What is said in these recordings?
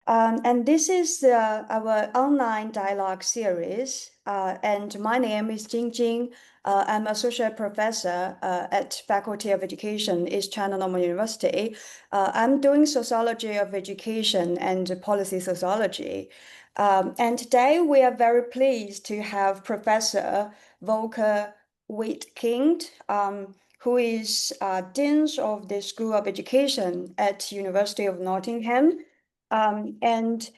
And this is our online dialogue series. And my name is Jing. I'm associate professor at Faculty of Education, East China Normal University. I'm doing sociology of education and policy sociology. And today we are very pleased to have Professor Volker Wedekind, who is Dean of the School of Education at University of Nottingham. And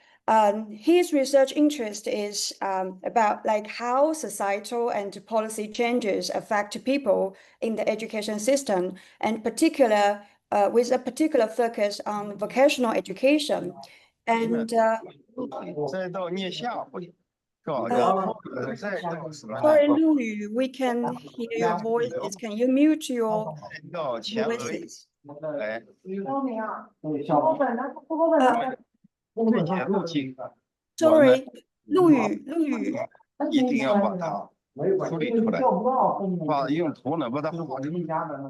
his research interest is about like how societal and policy changes affect people in the education system, and particular with a particular focus on vocational education. And sorry, Lu, we can hear your voices. Can you mute your voices? Sorry, 陆宇 一定要把它处理出来，用头呢把它画成。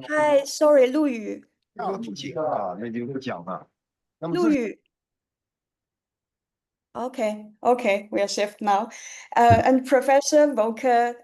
Hi, sorry, 陆宇。不行啊，那就不讲了。陆宇。Okay, we are shift now. And Professor Volker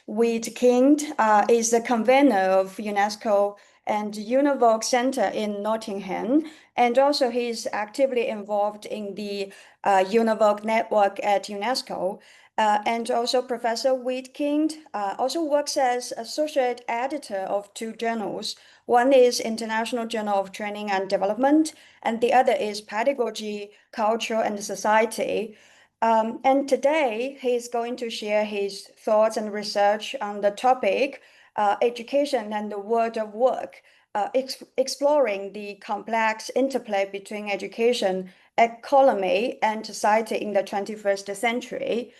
Wedekind is the convener of UNESCO and UNIVOC Center in Nottingham, and also he's actively involved in the UNIVOC network at UNESCO. And also Professor Wedekind also works as associate editor of two journals. One is International Journal of Training and Development, and the other is Pedagogy, Culture, and Society. And today he's going to share his thoughts and research on the topic, education and the world of work, exploring the complex interplay between education, economy, and society in the 21st century.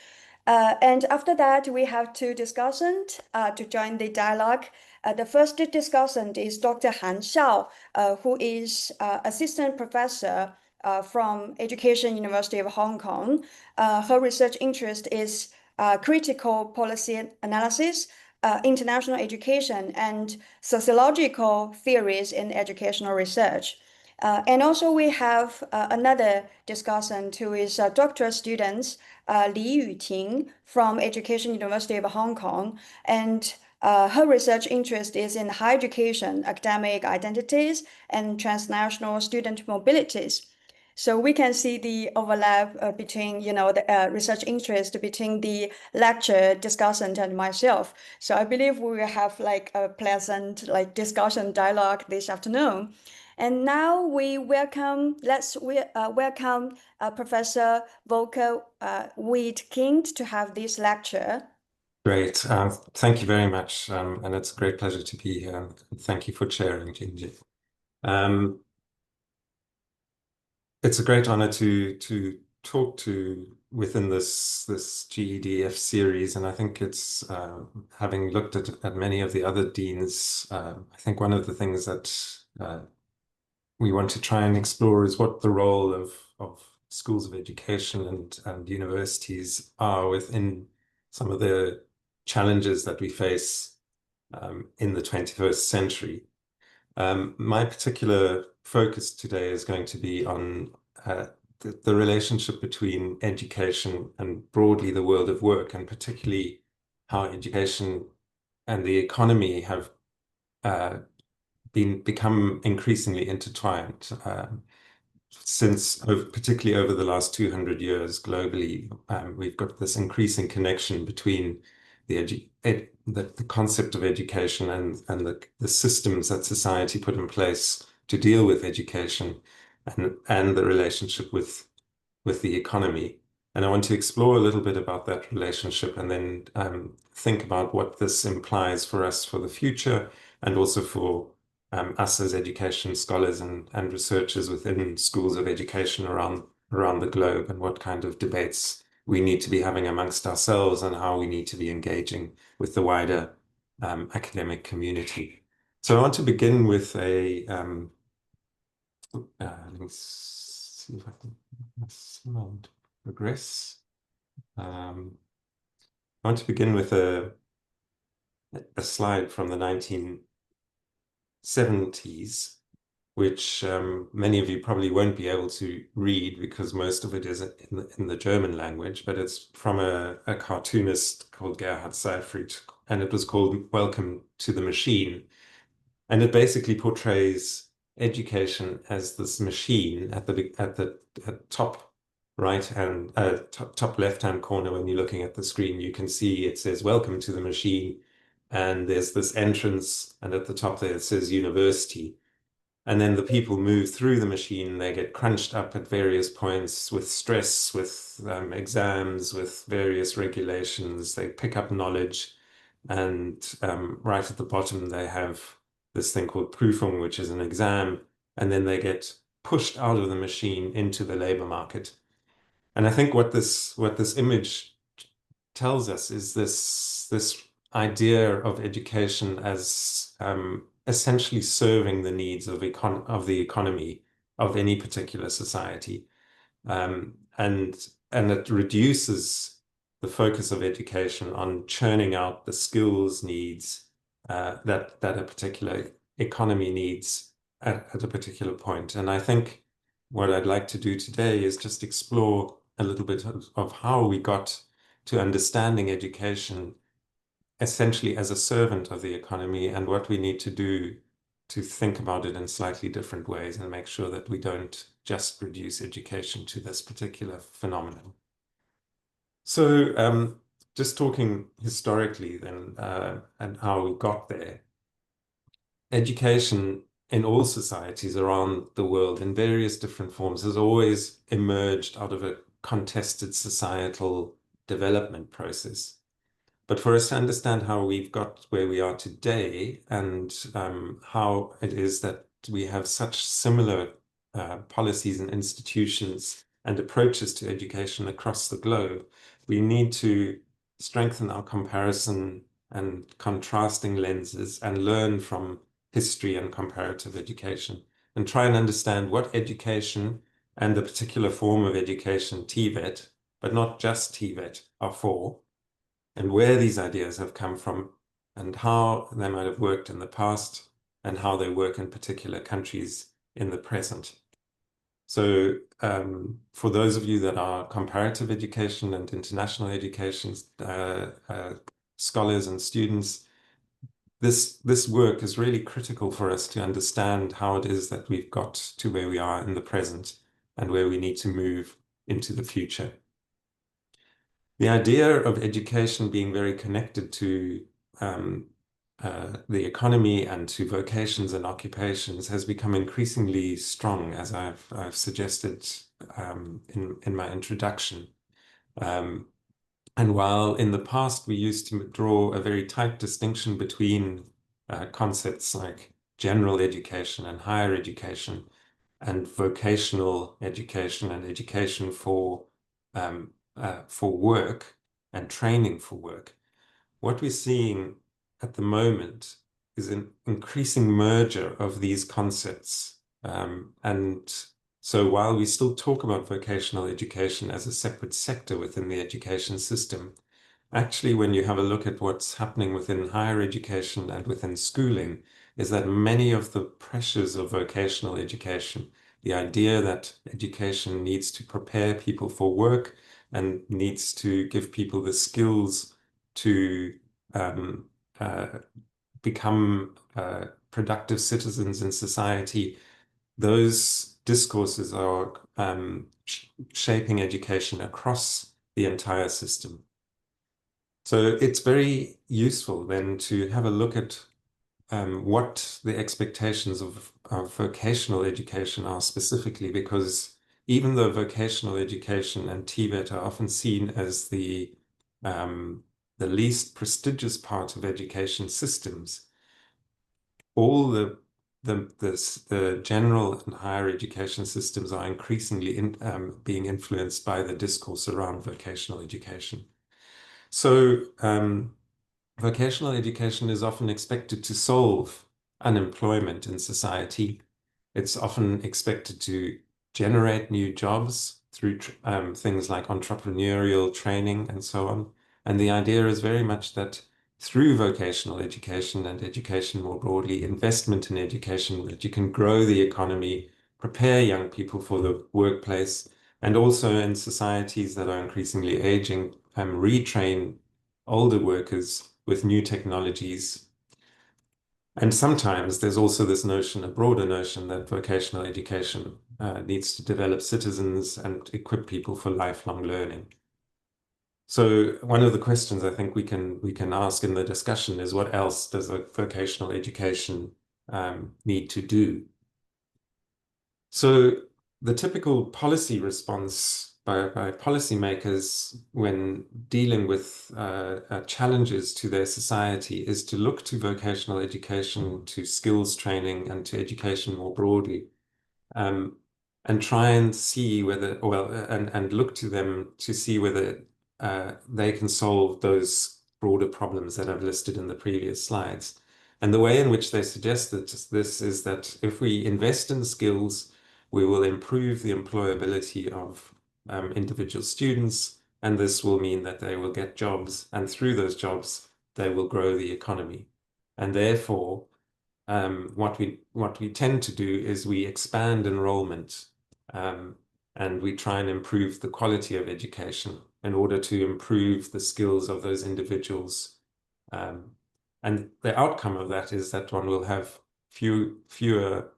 And after that, we have two discussants to join the dialogue. The first discussant is Dr. Han Xiao, who is assistant professor from Education University of Hong Kong. Her research interest is critical policy analysis, international education, and sociological theories in educational research. And also we have another discussant who is a doctoral student, Yuting from Education University of Hong Kong. And her research interest is in higher education, academic identities, and transnational student mobilities. So we can see the overlap between, the research interest between the lecture discussant and myself. So I believe we will have like a pleasant discussion dialogue this afternoon. And now let's welcome Professor Volker Wedekind to have this lecture. Great. Thank you very much. And it's a great pleasure to be here. Thank you for chairing, Jinji. It's a great honor to talk to within this GEDF series, and I think it's having looked at many of the other deans. I think one of the things that we want to try and explore is what the role of schools of education and universities are within some of the challenges that we face in the 21st century. My particular focus today is going to be on the relationship between education and broadly the world of work, and particularly how education and the economy have become increasingly intertwined particularly over the last 200 years globally. We've got this increasing connection between the concept of education and the systems that society put in place to deal with education and the relationship with the economy. And I want to explore a little bit about that relationship and then think about what this implies for us for the future, and also for us as education scholars and researchers within schools of education around the globe, and what kind of debates we need to be having amongst ourselves and how we need to be engaging with the wider academic community. So I want to begin with a, let me see if I can progress. I want to begin with a slide from the 1970s, which many of you probably won't be able to read because most of it is in the German language, but it's from a cartoonist called Gerhard Seifried, and it was called Welcome to the Machine. And it basically portrays education as this machine at the top right-hand, top left-hand corner. When you're looking at the screen, you can see it says "Welcome to the Machine," and there's this entrance, and at the top there it says "University." And then the people move through the machine. They get crunched up at various points with stress, with exams, with various regulations. They pick up knowledge, and right at the bottom they have this thing called Prüfung, which is an exam, and then they get pushed out of the machine into the labor market. And I think what this image tells us is this idea of education as essentially serving the needs of the economy of any particular society, and it reduces the focus of education on churning out the skills needs that a particular economy needs at a particular point. And I think what I'd like to do today is just explore a little bit of how we got to understanding education essentially as a servant of the economy, and what we need to do to think about it in slightly different ways and make sure that we don't just reduce education to this particular phenomenon. So just talking historically then, and how we got there. Education in all societies around the world in various different forms has always emerged out of a contested societal development process. But for us to understand how we've got where we are today, and how it is that we have such similar policies and institutions and approaches to education across the globe, we need to strengthen our comparison and contrasting lenses and learn from history and comparative education, and try and understand what education and the particular form of education, TVET, but not just TVET, are for, and where these ideas have come from, and how they might have worked in the past, and how they work in particular countries in the present. So for those of you that are comparative education and international education scholars and students, this work is really critical for us to understand how it is that we've got to where we are in the present and where we need to move into the future. The idea of education being very connected to the economy and to vocations and occupations has become increasingly strong, as I've suggested in my introduction. And while in the past we used to draw a very tight distinction between concepts like general education and higher education, and vocational education and education for work and training for work, what we're seeing at the moment is an increasing merger of these concepts. And so while we still talk about vocational education as a separate sector within the education system, actually, when you have a look at what's happening within higher education and within schooling, is that many of the pressures of vocational education, the idea that education needs to prepare people for work and needs to give people the skills to become productive citizens in society, those discourses are shaping education across the entire system. So it's very useful then to have a look at what the expectations of vocational education are specifically, because even though vocational education and TVET are often seen as the least prestigious part of education systems, all the general and higher education systems are increasingly being influenced by the discourse around vocational education. So vocational education is often expected to solve unemployment in society. It's often expected to generate new jobs through things like entrepreneurial training and so on. And the idea is very much that through vocational education and education more broadly, investment in education, that you can grow the economy, prepare young people for the workplace, and also in societies that are increasingly aging, retrain older workers with new technologies. And sometimes there's also this notion, a broader notion, that vocational education needs to develop citizens and equip people for lifelong learning. So one of the questions I think we can ask in the discussion is, what else does a vocational education need to do? So the typical policy response by policymakers when dealing with challenges to their society is to look to vocational education, to skills training, and to education more broadly, and try and see whether, and look to them to see whether they can solve those broader problems that I've listed in the previous slides. And the way in which they suggest that this is that if we invest in skills, we will improve the employability of individual students, and this will mean that they will get jobs, and through those jobs, they will grow the economy. And therefore, what we tend to do is we expand enrollment, and we try and improve the quality of education in order to improve the skills of those individuals. And the outcome of that is that one will have fewer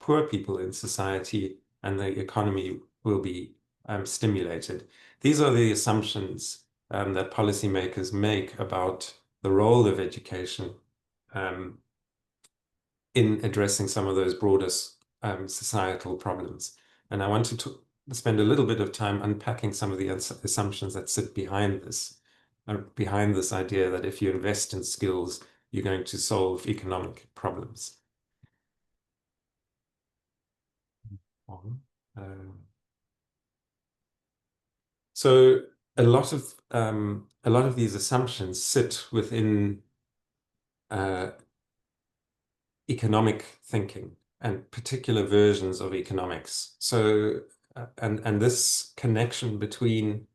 poor people in society, and the economy will be stimulated. These are the assumptions that policymakers make about the role of education in addressing some of those broader societal problems. And I wanted to spend a little bit of time unpacking some of the assumptions that sit behind this idea that if you invest in skills, you're going to solve economic problems. So a lot of these assumptions sit within economic thinking and particular versions of economics. So and this connection between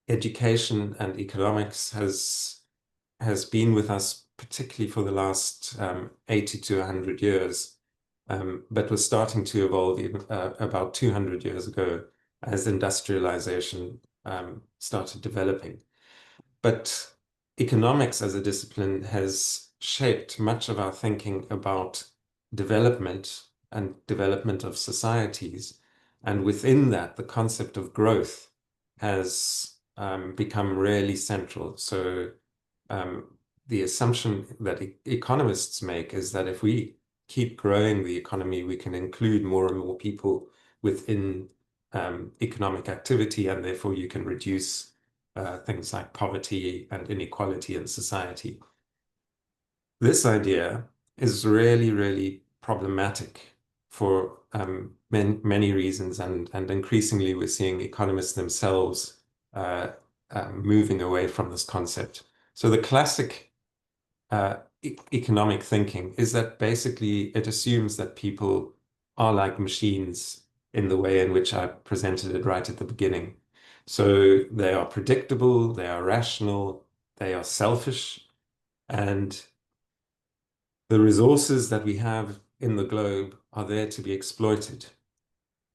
education and economics has been with us particularly for the last 80 to 100 years, but was starting to evolve even, about 200 years ago as industrialization started developing. But economics as a discipline has shaped much of our thinking about development and development of societies. And within that, the concept of growth has become really central. So the assumption that economists make is that if we keep growing the economy, we can include more and more people within economic activity, and therefore you can reduce things like poverty and inequality in society. This idea is really, really problematic for many reasons, and increasingly we're seeing economists themselves moving away from this concept. So the classic economic thinking is that basically it assumes that people are like machines in the way in which I presented it right at the beginning. So they are predictable, they are rational, they are selfish, and the resources that we have in the globe are there to be exploited.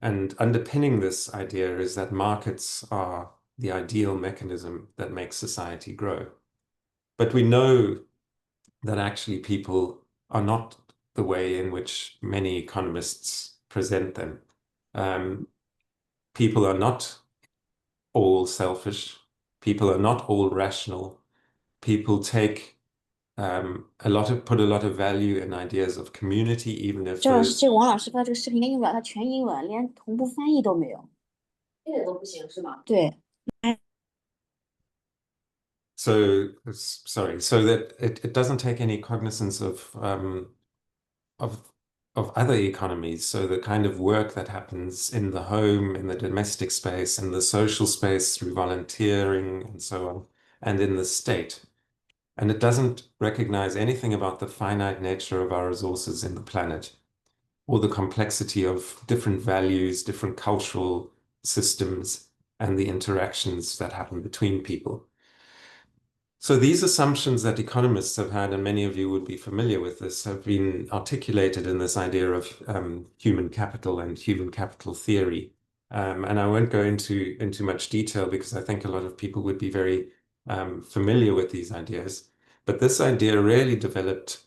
And underpinning this idea is that markets are the ideal mechanism that makes society grow. But we know that actually people are not the way in which many economists present them. People are not all selfish. People are not all rational. People take put a lot of value in ideas of community, even if 这个 those 这个王老师发这个视频连英文，他全英文，连同步翻译都没有。这个都不行是吗？对。So sorry, so that it doesn't take any cognizance of other economies. So the kind of work that happens in the home, in the domestic space, in the social space through volunteering and so on, and in the state. And it doesn't recognize anything about the finite nature of our resources in the planet, or the complexity of different values, different cultural systems, and the interactions that happen between people. So these assumptions that economists have had, and many of you would be familiar with this, have been articulated in this idea of human capital and human capital theory. And I won't go into much detail because I think a lot of people would be very familiar with these ideas. But this idea really developed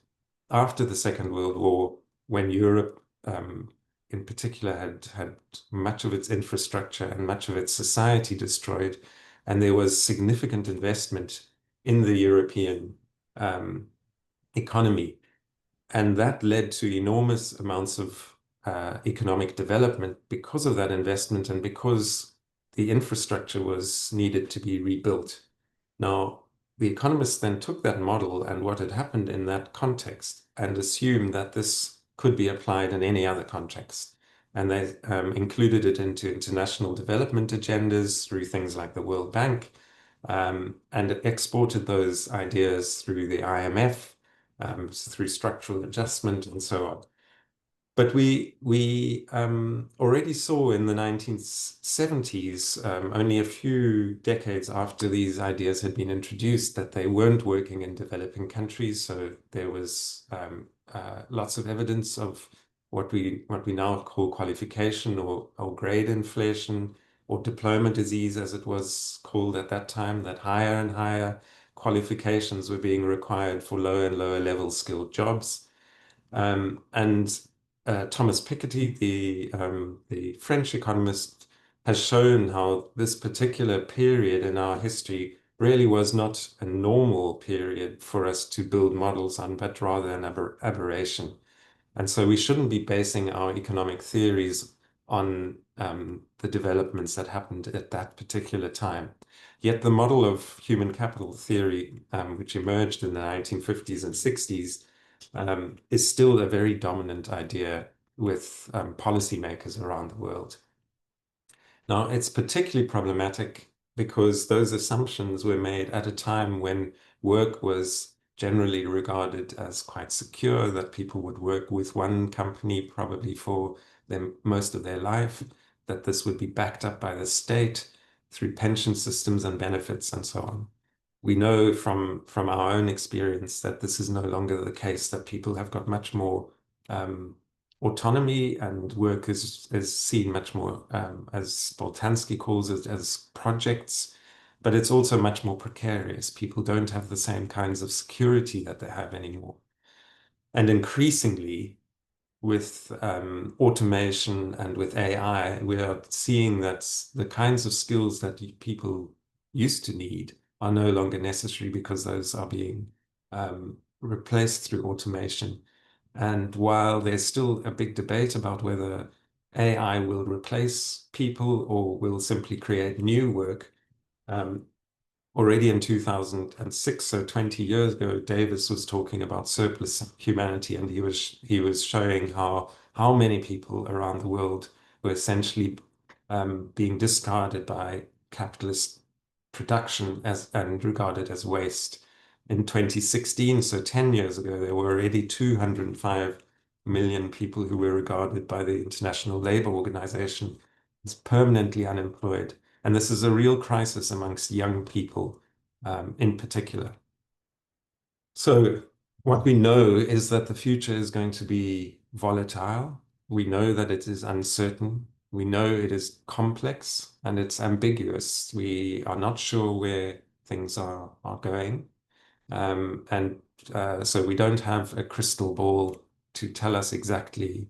after the Second World War, when Europe in particular had much of its infrastructure and much of its society destroyed, and there was significant investment in the European economy. And that led to enormous amounts of economic development because of that investment and because the infrastructure was needed to be rebuilt. Now, the economists then took that model and what had happened in that context and assumed that this could be applied in any other context. And they included it into international development agendas through things like the World Bank, and exported those ideas through the IMF, through structural adjustment and so on. But we already saw in the 1970s, only a few decades after these ideas had been introduced, that they weren't working in developing countries. So there was lots of evidence of what we now call qualification or grade inflation, or diploma disease, as it was called at that time, that higher and higher qualifications were being required for lower and lower level skilled jobs. Thomas Piketty, the French economist, has shown how this particular period in our history really was not a normal period for us to build models on, but rather an aberration. And so we shouldn't be basing our economic theories on the developments that happened at that particular time. Yet the model of human capital theory, which emerged in the 1950s and 60s, is still a very dominant idea with policymakers around the world. Now, it's particularly problematic because those assumptions were made at a time when work was generally regarded as quite secure, that people would work with one company probably for most of their life, that this would be backed up by the state through pension systems and benefits and so on. We know from our own experience that this is no longer the case, that people have got much more autonomy, and work is seen much more, as Boltanski calls it, as projects, but it's also much more precarious. People don't have the same kinds of security that they have anymore. And increasingly, with automation and with AI, we are seeing that the kinds of skills that people used to need are no longer necessary because those are being replaced through automation. And while there's still a big debate about whether AI will replace people or will simply create new work, already in 2006, so 20 years ago, Davis was talking about surplus humanity, and he was showing how many people around the world were essentially being discarded by capitalist production and regarded as waste. In 2016, so 10 years ago, there were already 205 million people who were regarded by the International Labour Organization as permanently unemployed. And this is a real crisis amongst young people in particular. So what we know is that the future is going to be volatile. We know that it is uncertain. We know it is complex and it's ambiguous. We are not sure where things are going. So we don't have a crystal ball to tell us exactly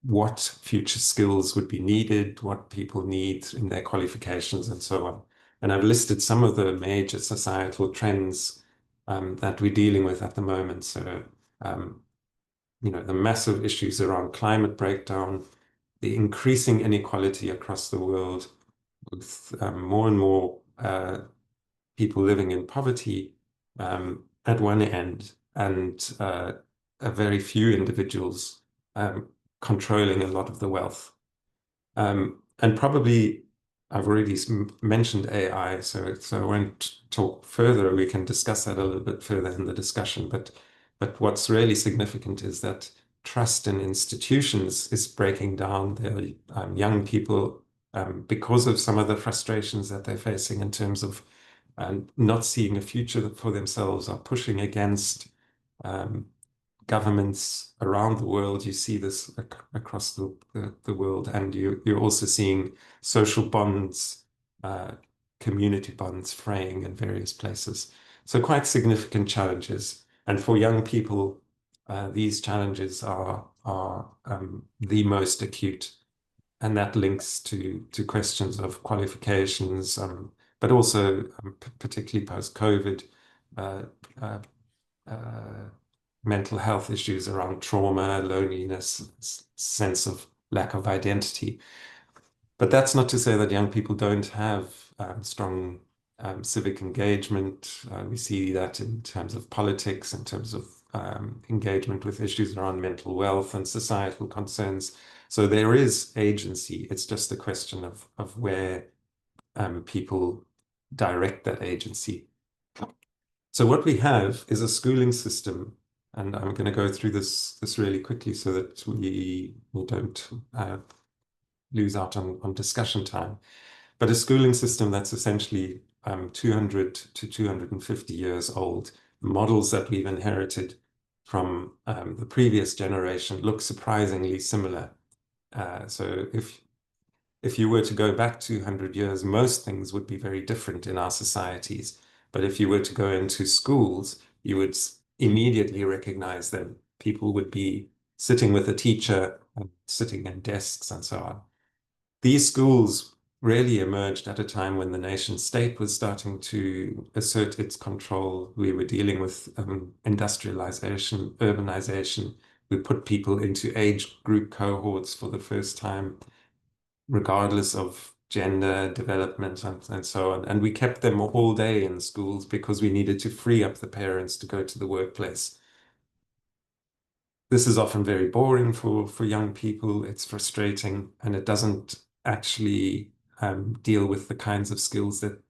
what future skills would be needed, what people need in their qualifications, and so on. And I've listed some of the major societal trends that we're dealing with at the moment. So, the massive issues around climate breakdown, the increasing inequality across the world, with more and more people living in poverty at one end, and a very few individuals controlling a lot of the wealth. And probably I've already mentioned AI, so I won't talk further. We can discuss that a little bit further in the discussion. But what's really significant is that trust in institutions is breaking down. The young people, because of some of the frustrations that they're facing in terms of and not seeing a future for themselves, are pushing against governments around the world. You see this across the world, and you're also seeing social bonds, community bonds fraying in various places. So quite significant challenges. And for young people, these challenges are the most acute. And that links to questions of qualifications, but also particularly post-COVID, mental health issues around trauma, loneliness, sense of lack of identity. But that's not to say that young people don't have strong civic engagement. We see that in terms of politics, in terms of engagement with issues around mental wealth and societal concerns. So there is agency. It's just a question of where people direct that agency. So what we have is a schooling system, and I'm going to go through this really quickly so that we don't lose out on discussion time. But a schooling system that's essentially 200 to 250 years old. The models that we've inherited from the previous generation look surprisingly similar. So if you were to go back 200 years, most things would be very different in our societies. But if you were to go into schools, you would immediately recognize them. People would be sitting with a teacher, and sitting in desks and so on. These schools really emerged at a time when the nation state was starting to assert its control. We were dealing with industrialization, urbanization. We put people into age group cohorts for the first time, regardless of gender, development, and so on. And we kept them all day in schools because we needed to free up the parents to go to the workplace. This is often very boring for young people. It's frustrating, and it doesn't actually deal with the kinds of skills that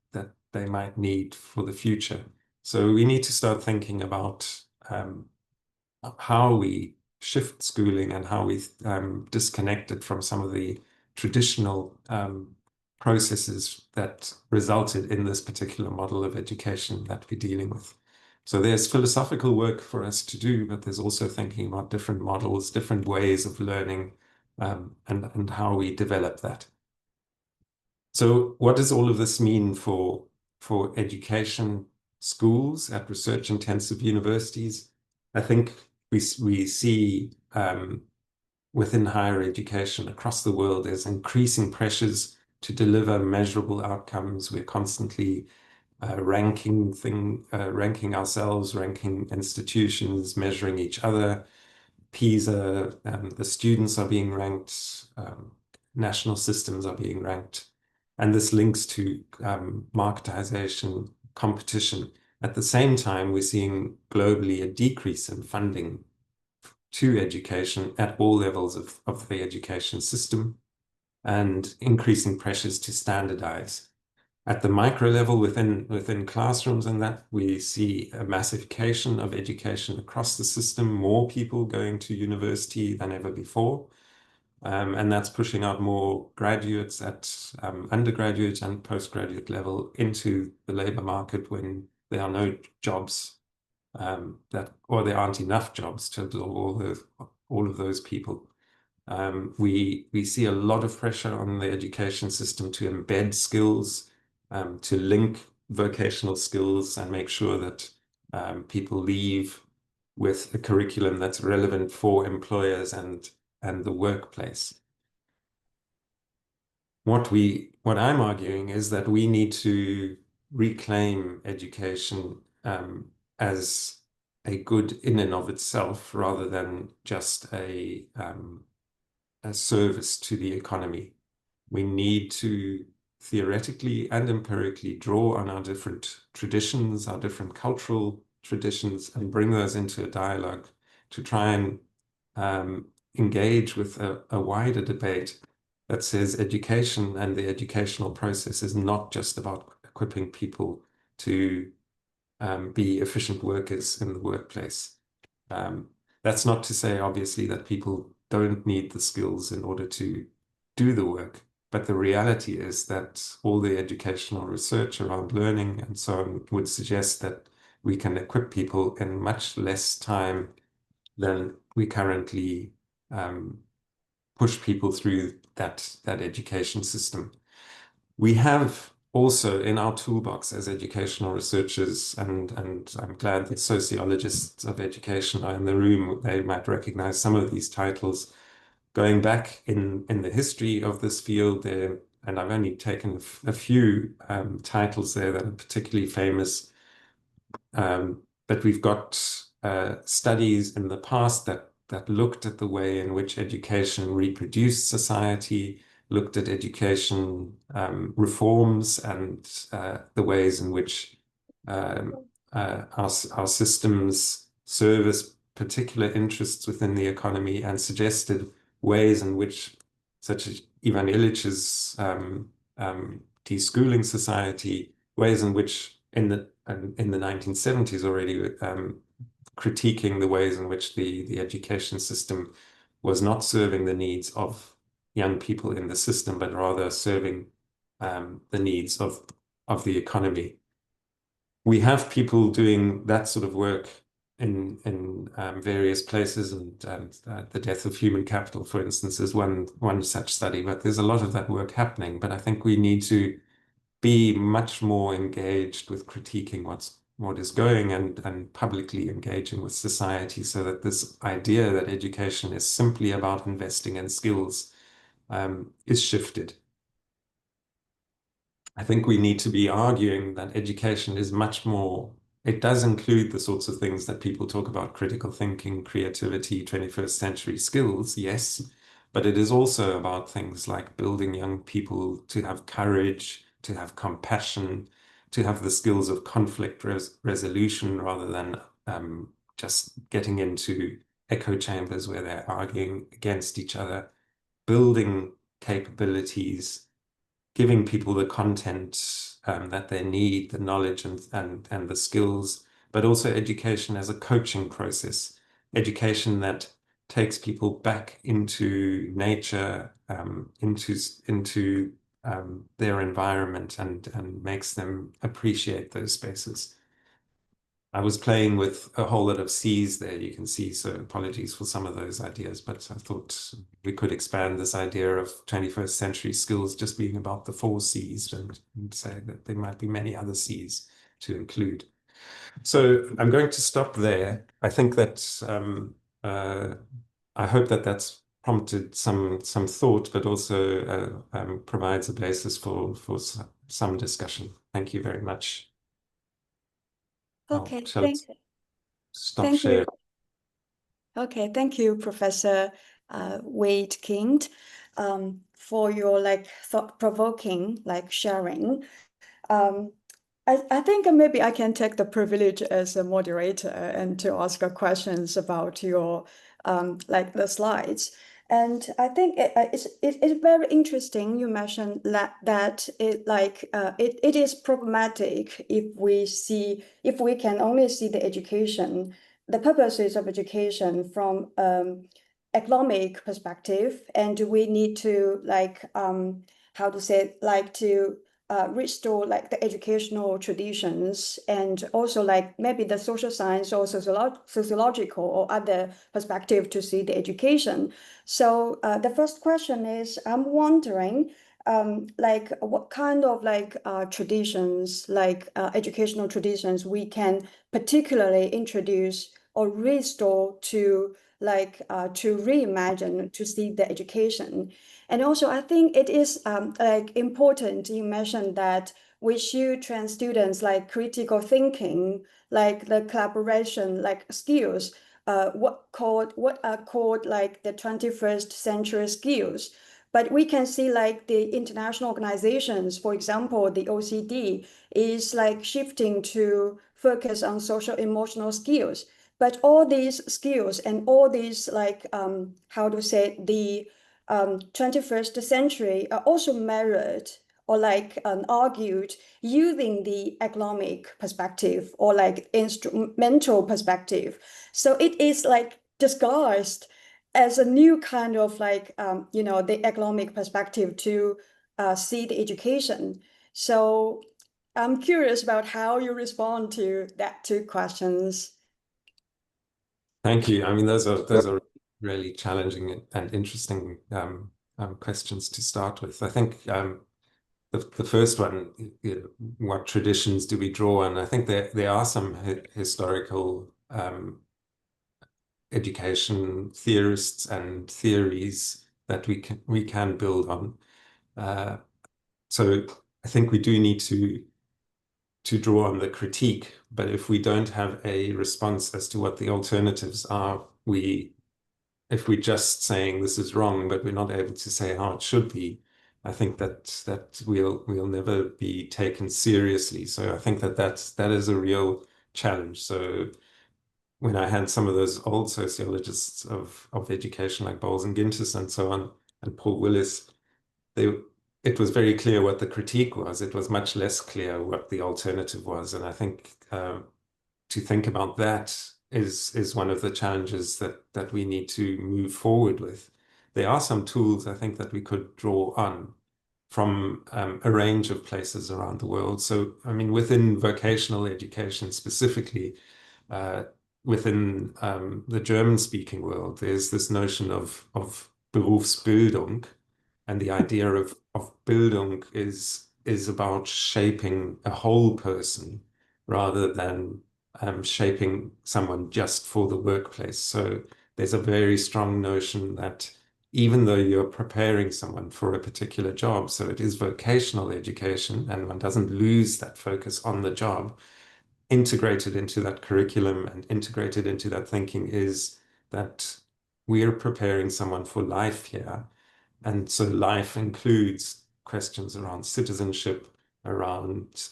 they might need for the future. So we need to start thinking about how we shift schooling and how we disconnect it from some of the traditional processes that resulted in this particular model of education that we're dealing with. So there's philosophical work for us to do, but there's also thinking about different models, different ways of learning, and how we develop that. So what does all of this mean for education, schools at research-intensive universities? I think we see within higher education across the world, there's increasing pressures to deliver measurable outcomes. We're constantly ranking ourselves, ranking institutions, measuring each other. PISA, the students are being ranked, national systems are being ranked, and this links to marketization, competition. At the same time, we're seeing globally a decrease in funding to education at all levels of the education system, and increasing pressures to standardize. At the micro level within classrooms, and that we see a massification of education across the system, more people going to university than ever before. And that's pushing out more graduates at undergraduate and postgraduate level into the labor market when there are no jobs or there aren't enough jobs to absorb all of those people. We see a lot of pressure on the education system to embed skills, to link vocational skills and make sure that people leave with a curriculum that's relevant for employers and the workplace. What I'm arguing is that we need to reclaim education as a good in and of itself, rather than just a service to the economy. We need to theoretically and empirically draw on our different traditions, our different cultural traditions, and bring those into a dialogue to try and engage with a wider debate that says education and the educational process is not just about equipping people to be efficient workers in the workplace. That's not to say, obviously, that people don't need the skills in order to do the work, But the reality is that all the educational research around learning and so on would suggest that we can equip people in much less time than we currently push people through that education system. We have also in our toolbox as educational researchers, and I'm glad that sociologists of education are in the room, they might recognize some of these titles. Going back in the history of this field there, and I've only taken a few titles there that are particularly famous, but we've got studies in the past that looked at the way in which education reproduced society, looked at education reforms and the ways in which our systems service particular interests within the economy, and suggested ways in which, such as Ivan Illich's deschooling society, ways in which in the 1970s already critiquing the ways in which the education system was not serving the needs of young people in the system, but rather serving the needs of the economy. We have people doing that sort of work in various places, and the death of human capital, for instance, is one such study. But there's a lot of that work happening. But I think we need to be much more engaged with critiquing what is going, and publicly engaging with society, so that this idea that education is simply about investing in skills is shifted. I think we need to be arguing that education is much more, it does include the sorts of things that people talk about: critical thinking, creativity, 21st century skills, yes, but it is also about things like building young people to have courage, to have compassion, to have the skills of conflict resolution, rather than just getting into echo chambers where they're arguing against each other, building capabilities, giving people the content that they need, the knowledge and the skills, but also education as a coaching process, education that takes people back into nature, into their environment, and makes them appreciate those spaces. I was playing with a whole lot of C's there, you can see, so apologies for some of those ideas, but I thought we could expand this idea of 21st century skills just being about the 4 C's, and say that there might be many other C's to include. So I'm going to stop there. I think that I hope that that's prompted some thought, but also provides a basis for some discussion. Thank you very much. Okay, Stop thank sharing. you. Okay, thank you, Professor Wedekind, for your thought-provoking sharing. I think maybe I can take the privilege as a moderator and to ask questions about your the slides. And I think it's very interesting. You mentioned that it is problematic if we can only see the purposes of education from economic perspective, and we need to restore the educational traditions, and also maybe the social science or sociological or other perspective to see the education. So the first question is, I'm wondering what kind of traditions, educational traditions we can particularly introduce or restore to reimagine to see the education. And also, I think it is important you mentioned that we should train students critical thinking, the collaboration, skills, what are called the 21st century skills. But we can see the international organizations, for example, the OECD is shifting to focus on social emotional skills. But all these skills and all these the 21st century are also measured or argued using the economic perspective or instrumental perspective. So it is disguised as a new kind of the economic perspective to see the education. So I'm curious about how you respond to that two questions. Thank you. I mean, those are really challenging and interesting questions to start with. I think the first one, what traditions do we draw on? I think there are some historical education theorists and theories that we can build on. So I think we do need to draw on the critique, but if we don't have a response as to what the alternatives are, if we're just saying this is wrong, but we're not able to say how it should be, I think that we'll never be taken seriously. So I think that is a real challenge. So when I had some of those old sociologists of education like Bowles and Gintis and so on, and Paul Willis, it was very clear what the critique was. It was much less clear what the alternative was. And I think to think about that is one of the challenges that we need to move forward with. There are some tools I think that we could draw on from a range of places around the world. So, I mean, within vocational education specifically, within the German-speaking world, there's this notion of Berufsbildung, and the idea of Bildung is about shaping a whole person rather than shaping someone just for the workplace. So there's a very strong notion that even though you're preparing someone for a particular job, so it is vocational education, and one doesn't lose that focus on the job, integrated into that curriculum and integrated into that thinking is that we're preparing someone for life here. And so life includes questions around citizenship, around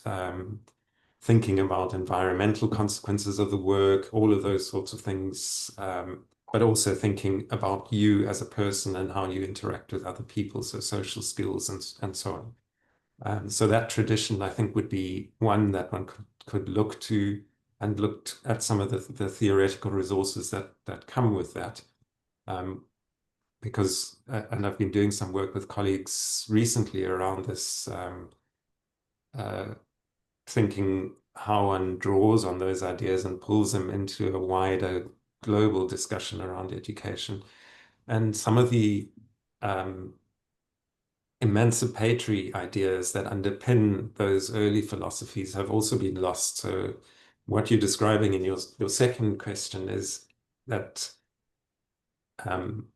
thinking about environmental consequences of the work, all of those sorts of things, but also thinking about you as a person and how you interact with other people, so social skills and so on. So that tradition, I think, would be one that one could look to, and looked at some of the theoretical resources that come with that. Because, and I've been doing some work with colleagues recently around this, thinking how one draws on those ideas and pulls them into a wider global discussion around education. And some of the emancipatory ideas that underpin those early philosophies have also been lost. So what you're describing in your second question is that I'm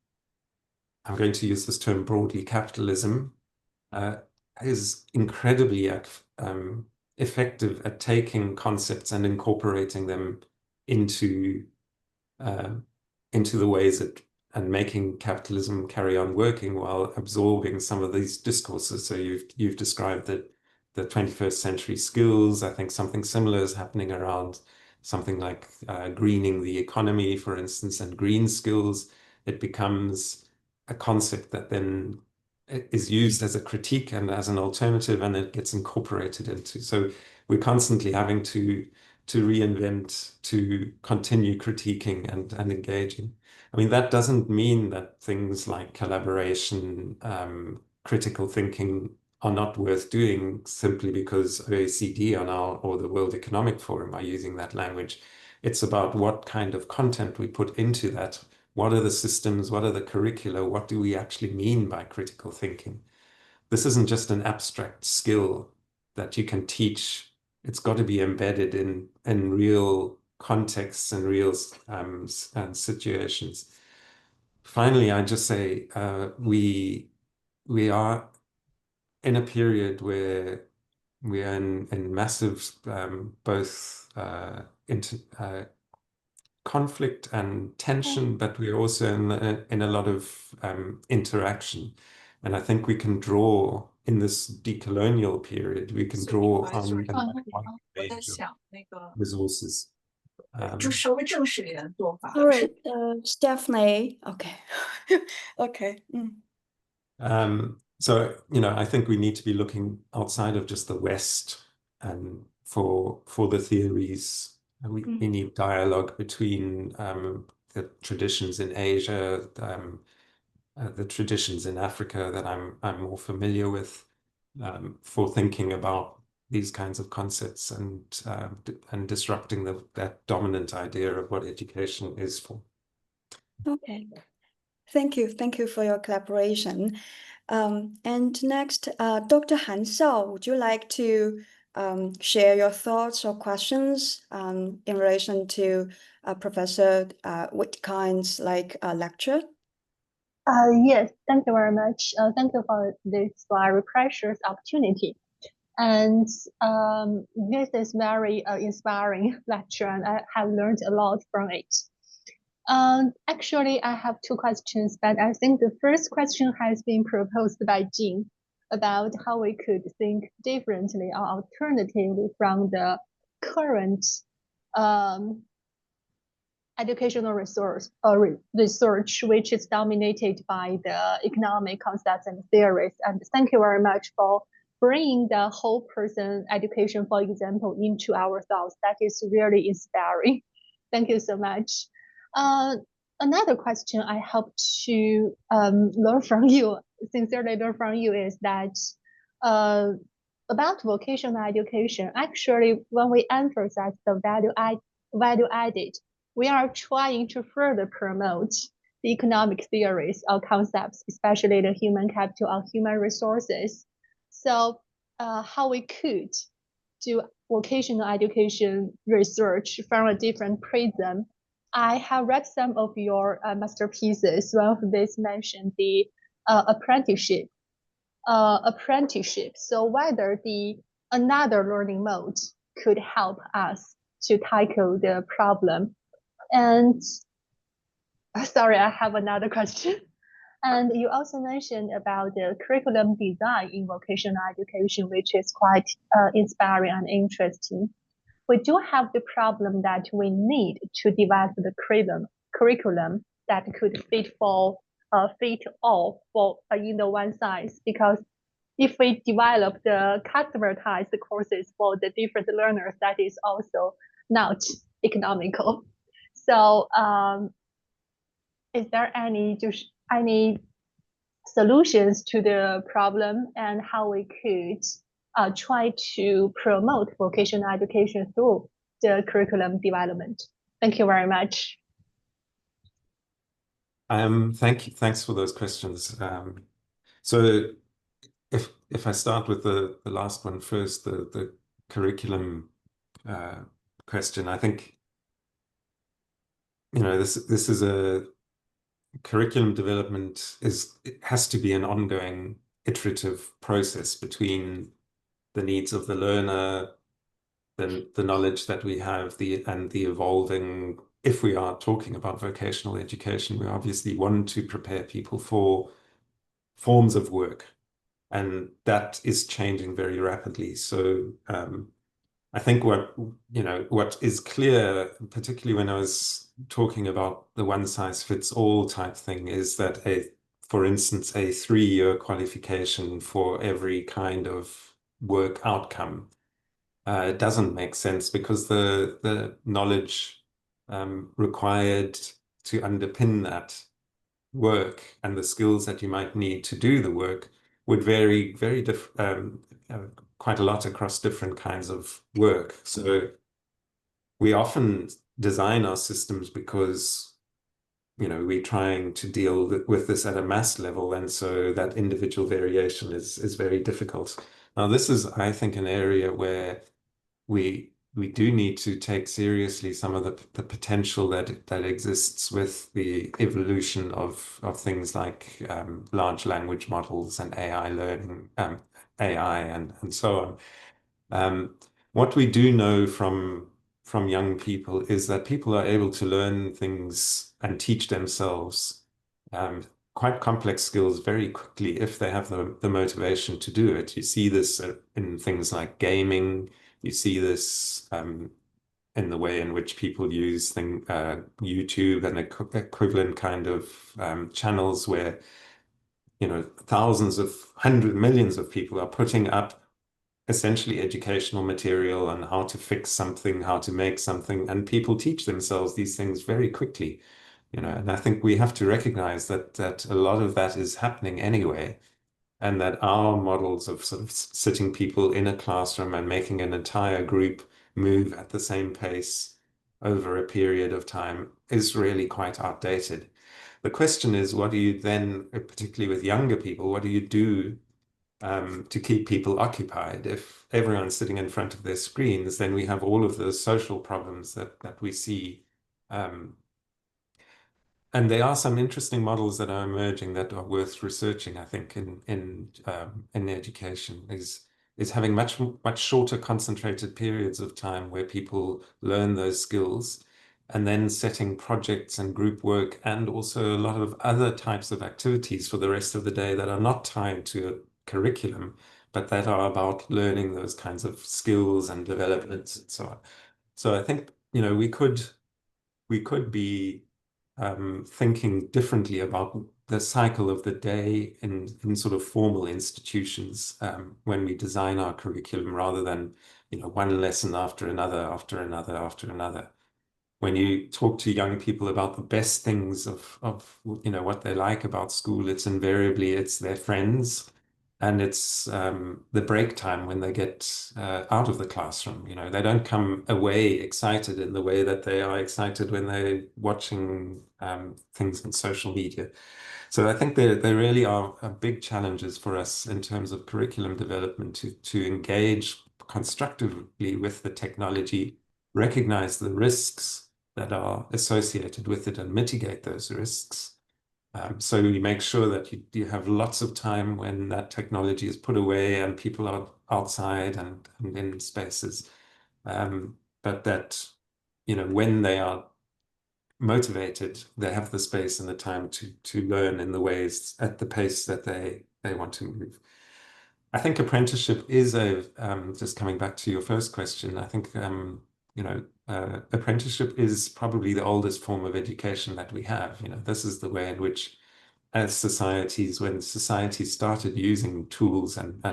going to use this term broadly, capitalism is incredibly effective at taking concepts and incorporating them into the ways that, and making capitalism carry on working while absorbing some of these discourses. So you've described the 21st century skills. I think something similar is happening around something like greening the economy, for instance, and green skills. It becomes a concept that then is used as a critique and as an alternative, and it gets incorporated into. So we're constantly having to reinvent, to continue critiquing and engaging. I mean, that doesn't mean that things like collaboration, critical thinking are not worth doing simply because OECD or the World Economic Forum are using that language. It's about what kind of content we put into that. What are the systems? What are the curricula? What do we actually mean by critical thinking? This isn't just an abstract skill that you can teach. It's got to be embedded in real contexts and real and situations. Finally, I just say we are in a period where we are in massive both conflict and tension, but we're also in a lot of interaction. And I think we can draw in this decolonial period, we can draw on a range of resources. All right, Stephanie. Okay. Okay. So, I think we need to be looking outside of just the West and for the theories. We need dialogue between the traditions in Asia, the traditions in Africa that I'm more familiar with, for thinking about these kinds of concepts and disrupting that dominant idea of what education is for. Okay. Thank you for your collaboration. And next, Dr. Han Xiao, would you like to share your thoughts or questions in relation to Professor Wedekind's lecture? Yes, thank you very much. Thank you for this very precious opportunity. And this is very inspiring lecture, and I have learned a lot from it. Actually, I have two questions, but I think the first question has been proposed by Jing about how we could think differently or alternatively from the current educational research, which is dominated by the economic concepts and theories. And thank you very much for bringing the whole person education, for example, into our thoughts. That is really inspiring. Thank you so much. Another question I hope to learn from you, sincerely learn from you, is that about vocational education. Actually, when we emphasize the value added, we are trying to further promote the economic theories or concepts, especially the human capital or human resources. So how we could do vocational education research from a different prism. I have read some of your masterpieces. One of these mentioned the apprenticeship. So whether another learning mode could help us to tackle the problem. And sorry, I have another question. And you also mentioned about the curriculum design in vocational education, which is quite inspiring and interesting. We do have the problem that we need to develop the curriculum that could fit all for in the one size, because if we develop the customized courses for the different learners, that is also not economical. So is there any solutions to the problem, and how we could try to promote vocational education through the curriculum development? Thank you very much. Thank you. Thanks for those questions. So if I start with the last one first, the curriculum question, I think, this is a curriculum development it has to be an ongoing iterative process between the needs of the learner, the knowledge that we have, and the evolving. If we are talking about vocational education, we obviously want to prepare people for forms of work, and that is changing very rapidly. So I think what is clear, particularly when I was talking about the one-size-fits-all type thing, is that for instance, a 3-year qualification for every kind of work outcome doesn't make sense, because the knowledge required to underpin that work and the skills that you might need to do the work would vary quite a lot across different kinds of work. So we often design our systems because we're trying to deal with this at a mass level, and so that individual variation is very difficult. Now, this is, I think, an area where we do need to take seriously some of the potential that exists with the evolution of things like large language models and AI learning, AI and so on. What we do know from young people is that people are able to learn things and teach themselves quite complex skills very quickly if they have the motivation to do it. You see this in things like gaming. You see this in the way in which people use YouTube and equivalent kind of channels where thousands of millions of people are putting up essentially educational material on how to fix something, how to make something, and people teach themselves these things very quickly. And I think we have to recognize that a lot of that is happening anyway. and that our models of sort of sitting people in a classroom and making an entire group move at the same pace over a period of time is really quite outdated. The question is, what do you then, particularly with younger people, what do you do to keep people occupied? If everyone's sitting in front of their screens, then we have all of the social problems that we see. And there are some interesting models that are emerging that are worth researching, I think, in education, is having much shorter concentrated periods of time where people learn those skills, and then setting projects and group work and also a lot of other types of activities for the rest of the day that are not tied to a curriculum, but that are about learning those kinds of skills and developments and so on. So I think, you know, we could be thinking differently about the cycle of the day in sort of formal institutions when we design our curriculum, rather than, you know, one lesson after another, after another, after another. When you talk to young people about the best things of you know, what they like about school, it's invariably their friends, and it's the break time when they get out of the classroom. You know, they don't come away excited in the way that they are excited when they're watching things on social media. So I think there really are big challenges for us in terms of curriculum development to engage constructively with the technology, recognize the risks that are associated with it and mitigate those risks. So we make sure that you have lots of time when that technology is put away and people are outside and in spaces. But that, you know, when they are motivated, they have the space and the time to learn in the ways at the pace that they want to move. I think apprenticeship is just coming back to your first question, I think, you know, apprenticeship is probably the oldest form of education that we have. You know, this is the way in which, as societies, when societies started using tools and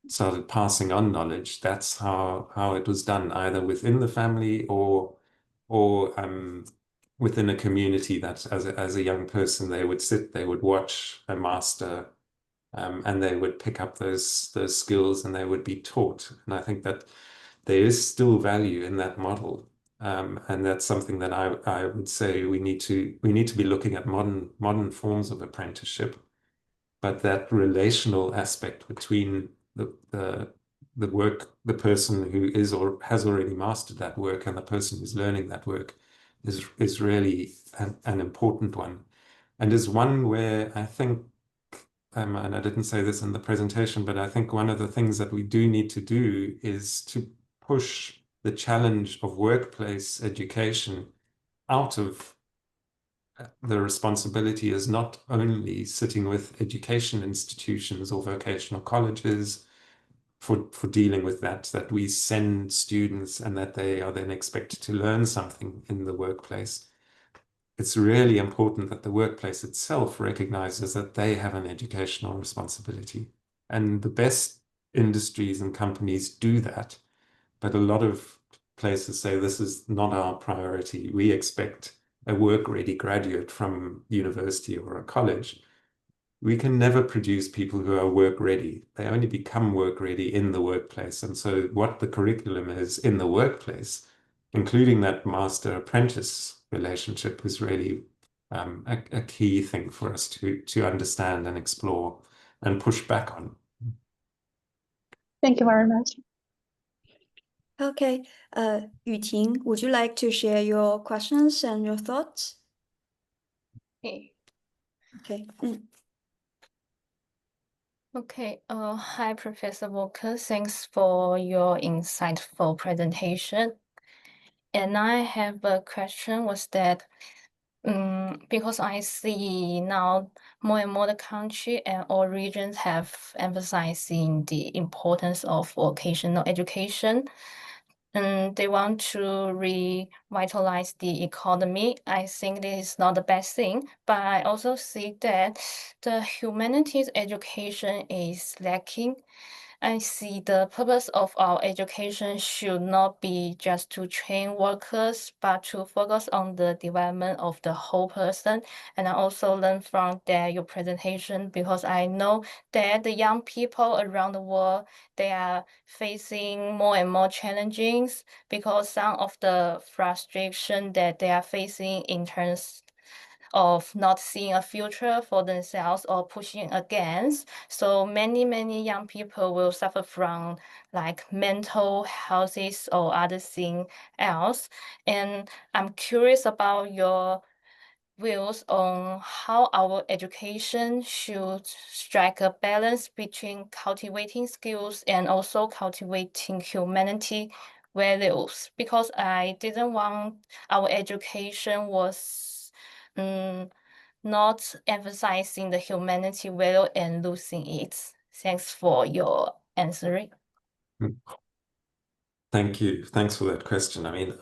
started passing on knowledge, that's how it was done, either within the family or within a community. That as a young person, they would watch a master, and they would pick up those skills and they would be taught. And I think that there is still value in that model. And that's something that I would say we need to be looking at modern forms of apprenticeship, but that relational aspect between the person who is or has already mastered that work and the person who's learning that work is really an important one, and is one where I think, and I didn't say this in the presentation, but I think one of the things that we do need to do is to push the challenge of workplace education out of the responsibility as not only sitting with education institutions or vocational colleges for dealing with that we send students and that they are then expected to learn something in the workplace. It's really important that the workplace itself recognizes that they have an educational responsibility. And the best industries and companies do that. But a lot of places say this is not our priority. We expect a work-ready graduate from university or a college. We can never produce people who are work-ready. They only become work-ready in the workplace. And so what the curriculum is in the workplace, including that master-apprentice relationship, is really a key thing for us to understand and explore and push back on. Thank you very much. Okay, Yuting, would you like to share your questions and your thoughts? Okay. Okay. Okay. Hi, Professor Volker. Thanks for your insightful presentation. And I have a question, was that because I see now more and more the country and all regions have emphasizing the importance of vocational education, and they want to revitalize the economy. I think this is not the best thing, but I also see that the humanities education is lacking. I see the purpose of our education should not be just to train workers, but to focus on the development of the whole person. And I also learned from your presentation, because I know that the young people around the world, they are facing more and more challenges, because some of the frustration that they are facing in terms of not seeing a future for themselves or pushing against. So many young people will suffer from like mental health or other thing else. And I'm curious about your views on how our education should strike a balance between cultivating skills and also cultivating humanity values, because I didn't want our education was not emphasizing the humanity value and losing it. Thanks for your answering. Thank you. Thanks for that question. I mean,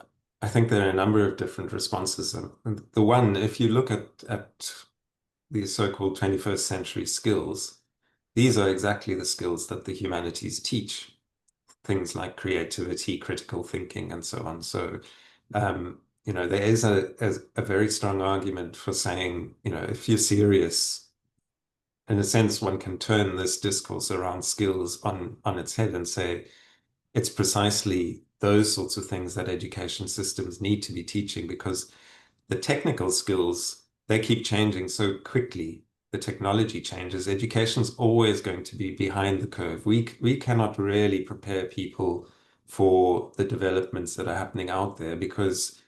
I think there are a number of different responses. And the one, if you look at these so-called 21st century skills, these are exactly the skills that the humanities teach. Things like creativity, critical thinking, and so on. So, you know, there is a very strong argument for saying, you know, if you're serious, in a sense, one can turn this discourse around skills on its head and say, it's precisely those sorts of things that education systems need to be teaching, because the technical skills, they keep changing so quickly. The technology changes. Education's always going to be behind the curve. We cannot really prepare people for the developments that are happening out there, because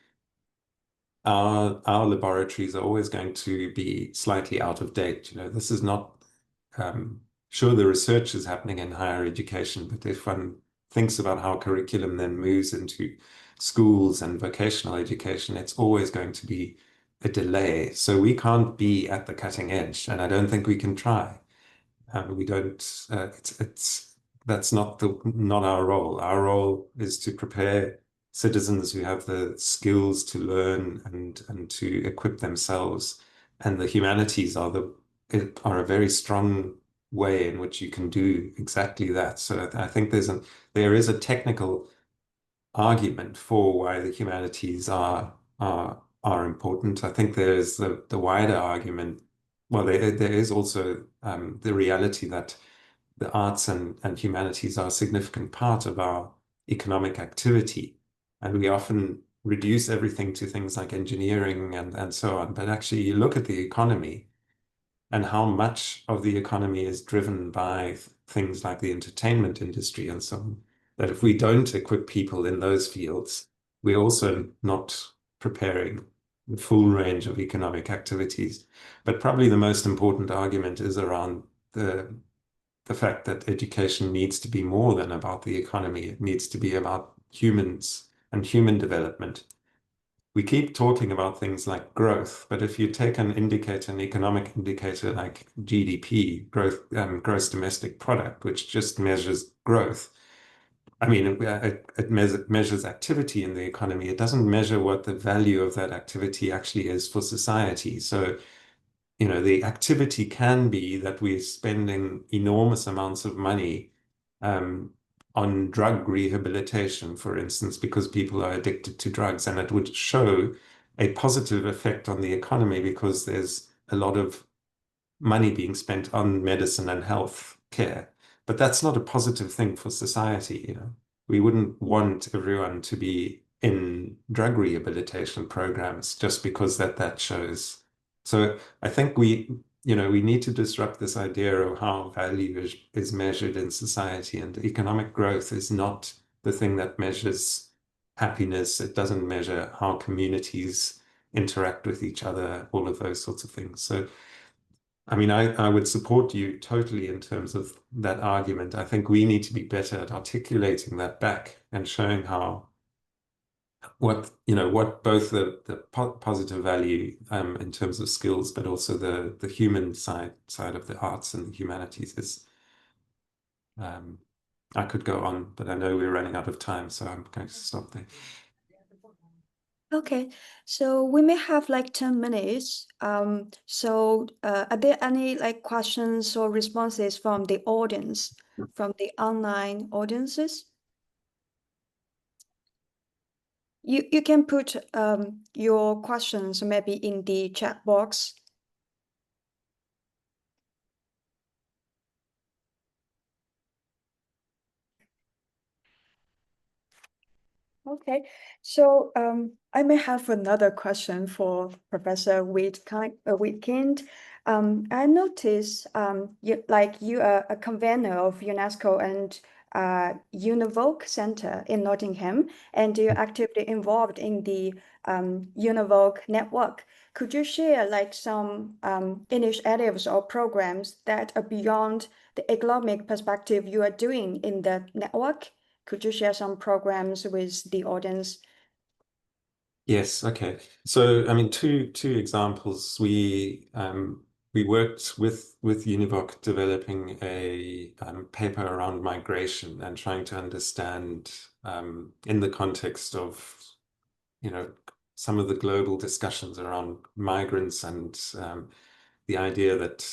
our laboratories are always going to be slightly out of date. You know, this is not sure, the research is happening in higher education, but if one thinks about how curriculum then moves into schools and vocational education, it's always going to be a delay. So we can't be at the cutting edge, and I don't think we can try. We don't. That's not our role. Our role is to prepare citizens who have the skills to learn and to equip themselves. And the humanities are a very strong way in which you can do exactly that. So I think there is a technical argument for why the humanities are important. I think there is the wider argument. Well, there is also the reality that the arts and humanities are a significant part of our economic activity, and we often reduce everything to things like engineering and so on. But actually, you look at the economy and how much of the economy is driven by things like the entertainment industry and so on, that if we don't equip people in those fields, we're also not preparing the full range of economic activities. But probably the most important argument is around the fact that education needs to be more than about the economy. It needs to be about humans and human development. We keep talking about things like growth, but if you take an indicator, an economic indicator like GDP, gross domestic product, which just measures growth, I mean, it measures activity in the economy. It doesn't measure what the value of that activity actually is for society. So, you know, the activity can be that we're spending enormous amounts of money on drug rehabilitation, for instance, because people are addicted to drugs, and it would show a positive effect on the economy because there's a lot of money being spent on medicine and health care. But that's not a positive thing for society, you know. We wouldn't want everyone to be in drug rehabilitation programs just because that shows. So I think we need to disrupt this idea of how value is measured in society, and economic growth is not the thing that measures happiness. It doesn't measure how communities interact with each other, all of those sorts of things. So, I mean, I would support you totally in terms of that argument. I think we need to be better at articulating that back and showing what both the positive value in terms of skills, but also the human side of the arts and the humanities is. I could go on, but I know we're running out of time, so I'm going to stop there. Okay, so we may have like 10 minutes. So are there any like questions or responses from the audience? from the online audiences. You can put your questions maybe in the chat box. Okay, so I may have another question for Professor Wedekind. I noticed you are a convener of UNESCO and EdUHK Center in Nottingham, and you're actively involved in the EdUHK network. Could you share like some initiatives or programs that are beyond the economic perspective you are doing in the network? Could you share some programs with the audience? Yes, okay. So I mean, two examples. We worked with EdUHK developing a paper around migration and trying to understand in the context of, you know, some of the global discussions around migrants and the idea that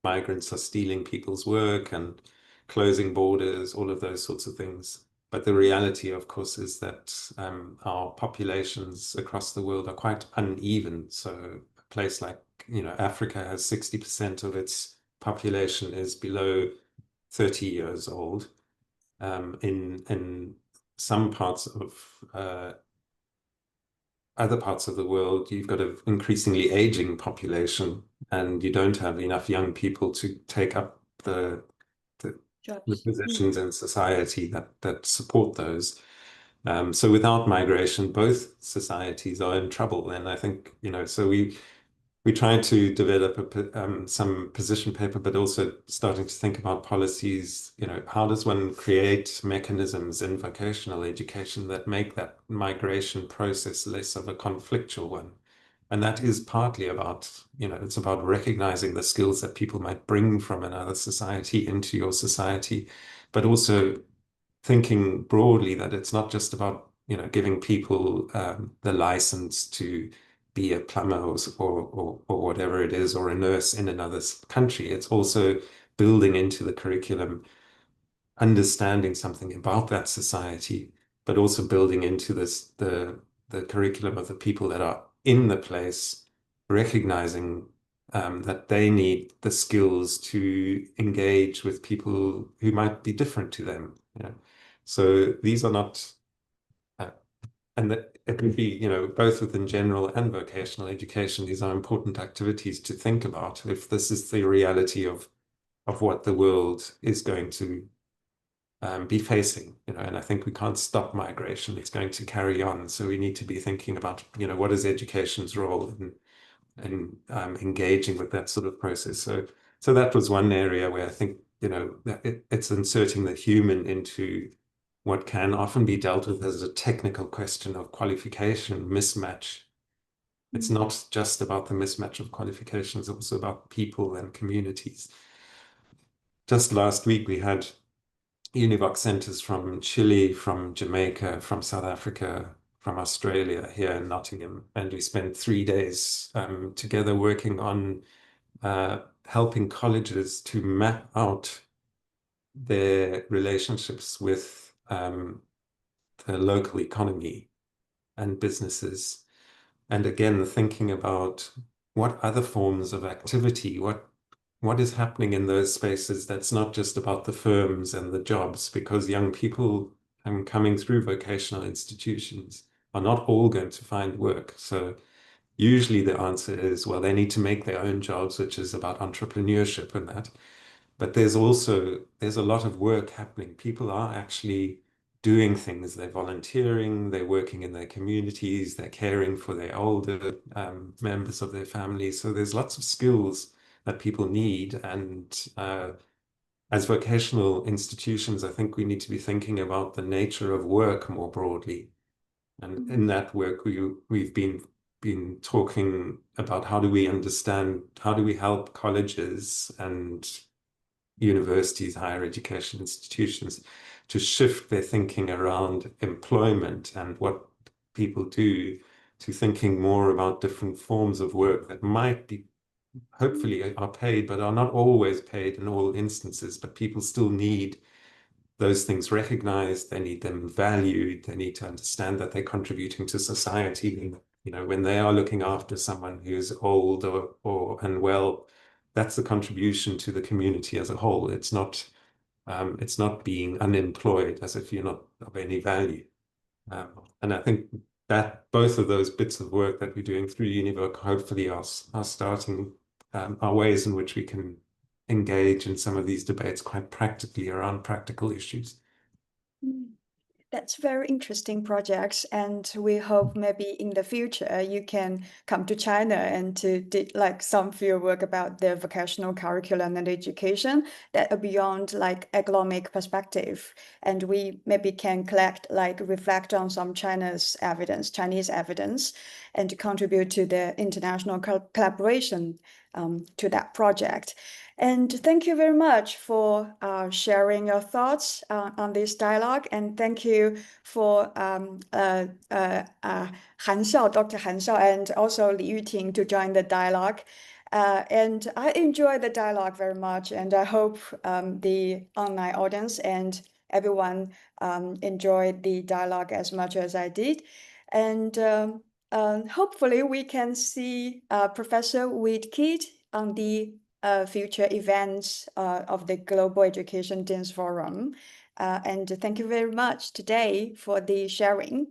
migrants are stealing people's work and closing borders, all of those sorts of things. But the reality, of course, is that our populations across the world are quite uneven. So a place like, you know, Africa has 60% of its population is below 30 years old. In some parts of other parts of the world, you've got an increasingly aging population, and you don't have enough young people to take up the positions in society that support those. So without migration, both societies are in trouble. And I think, you know, so we tried to develop some position paper, but also starting to think about policies. You know, how does one create mechanisms in vocational education that make that migration process less of a conflictual one? And that is partly about, you know, it's about recognizing the skills that people might bring from another society into your society, but also thinking broadly that it's not just about, you know, giving people the license to be a plumber or whatever it is, or a nurse in another country. It's also building into the curriculum, understanding something about that society, but also building into this the curriculum of the people that are in the place, recognizing that they need the skills to engage with people who might be different to them. You know? So these are not, and that it would be, you know, both within general and vocational education, these are important activities to think about if this is the reality of what the world is going to be facing, you know. And I think we can't stop migration; it's going to carry on. So we need to be thinking about, you know, what is education's role in engaging with that sort of process. So that was one area where I think, you know, it's inserting the human into what can often be dealt with as a technical question of qualification mismatch. It's not just about the mismatch of qualifications, it's also about people and communities. Just last week, we had EdUHK centers from Chile, from Jamaica, from South Africa, from Australia here in Nottingham. And we spent 3 days together working on helping colleges to map out their relationships with the local economy and businesses. And again, thinking about what other forms of activity, what is happening in those spaces that's not just about the firms and the jobs, because young people coming through vocational institutions are not all going to find work. So usually the answer is, well, they need to make their own jobs, which is about entrepreneurship and that. But there's a lot of work happening. People are actually doing things. They're volunteering, they're working in their communities, they're caring for their older members of their family. So there's lots of skills that people need. And as vocational institutions, I think we need to be thinking about the nature of work more broadly. And in that work, we've been talking about how do we help colleges and universities, higher education institutions to shift their thinking around employment and what people do, to thinking more about different forms of work that might be hopefully are paid, but are not always paid in all instances. But people still need those things recognized. They need them valued. They need to understand that they're contributing to society. You know, when they are looking after someone who's old or unwell, that's a contribution to the community as a whole. It's not being unemployed as if you're not of any value. And I think that both of those bits of work that we're doing through EdUHK hopefully are starting are ways in which we can engage in some of these debates quite practically around practical issues. That's very interesting projects, and we hope maybe in the future you can come to China and to do like some field work about the vocational curriculum and education that are beyond like economic perspective, and we maybe can reflect on some Chinese evidence, and to contribute to the international collaboration to that project. And thank you very much for sharing your thoughts on this dialogue. And thank you for Dr. Han Xiao, and also Li Yuting to join the dialogue. And I enjoy the dialogue very much. And I hope the online audience and everyone enjoyed the dialogue as much as I did. And hopefully we can see Professor Wedekind on the future events of the Global Education Deans Forum. And thank you very much today for the sharing.